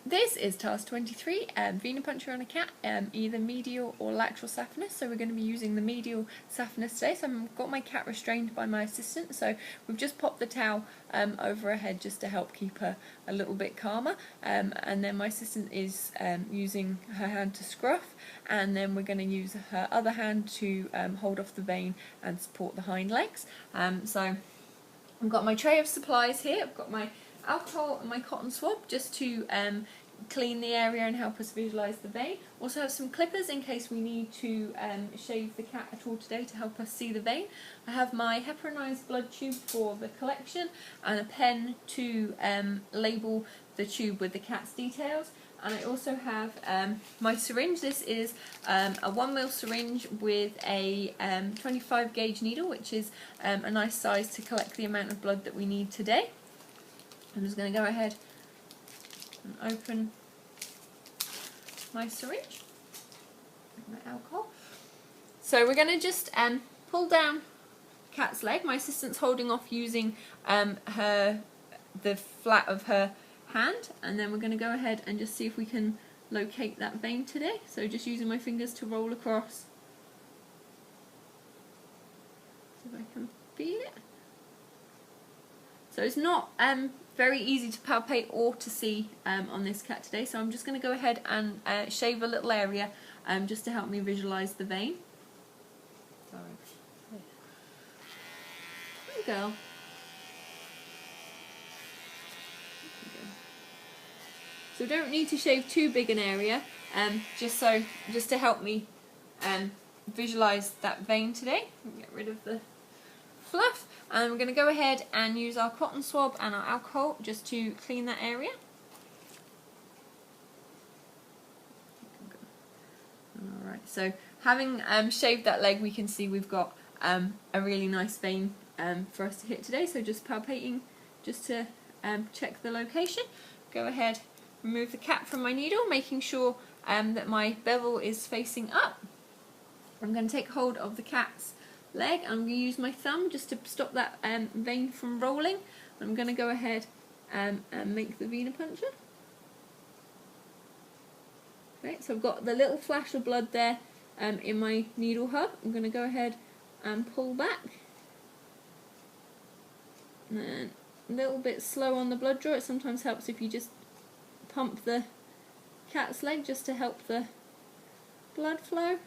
This is task 23, venipuncture on a cat, either medial or lateral saphenous. So we're going to be using the medial saphenous today. So I've got my cat restrained by my assistant. So we've just popped the towel over her head just to help keep her a little bit calmer. And then my assistant is using her hand to scruff, and then we're going to use her other hand to hold off the vein and support the hind legs. So I've got my tray of supplies here. I've got my alcohol and my cotton swab just to clean the area and help us visualise the vein. Also have some clippers in case we need to shave the cat at all today to help us see the vein. I have my heparinized blood tube for the collection and a pen to label the tube with the cat's details. And I also have my syringe. This is a 1 ml syringe with a 25 gauge needle, which is a nice size to collect the amount of blood that we need today. I'm just going to go ahead and open my syringe with my alcohol. So we're going to just pull down cat's leg. My assistant's holding off using the flat of her hand, and then we're going to go ahead and just see if we can locate that vein today. So just using my fingers to roll across. See if I can feel it. So it's not very easy to palpate or to see on this cat today, so I'm just going to go ahead and shave a little area just to help me visualise the vein. Sorry. Good girl. So we don't need to shave too big an area, just to help me visualise that vein today. Get rid of the fluff, and we're going to go ahead and use our cotton swab and our alcohol just to clean that area. Alright, so having shaved that leg, we can see we've got a really nice vein for us to hit today. So just palpating just to check the location. Go ahead, remove the cap from my needle, making sure that my bevel is facing up. I'm going to take hold of the cat's leg. I'm going to use my thumb just to stop that vein from rolling. I'm going to go ahead and make the venipuncture. Okay, so I've got the little flash of blood there in my needle hub. I'm going to go ahead and pull back. And then a little bit slow on the blood draw. It sometimes helps if you just pump the cat's leg just to help the blood flow.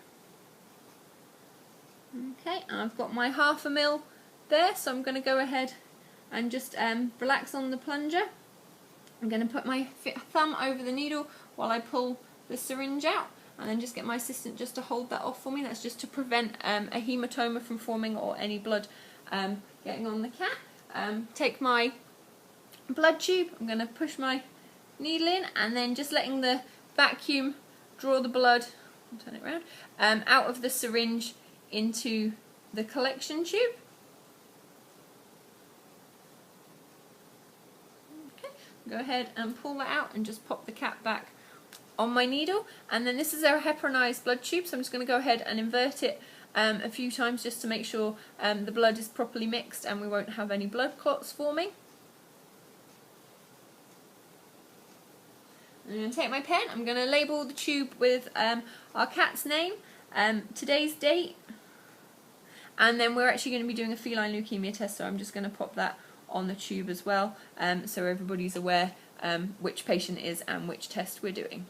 Okay, I've got my 1/2 ml there, so I'm going to go ahead and just relax on the plunger. I'm going to put my thumb over the needle while I pull the syringe out, and then just get my assistant just to hold that off for me. That's just to prevent a hematoma from forming or any blood getting on the cat. Take my blood tube, I'm going to push my needle in, and then just letting the vacuum draw the blood, turn it around, out of the syringe into the collection tube. Okay, go ahead and pull that out and just pop the cap back on my needle. And then this is our heparinized blood tube, so I'm just going to go ahead and invert it a few times just to make sure the blood is properly mixed and we won't have any blood clots forming. I'm going to take my pen, I'm going to label the tube with our cat's name, today's date, and then we're actually going to be doing a feline leukemia test, so I'm just going to pop that on the tube as well, so everybody's aware which patient it is and which test we're doing.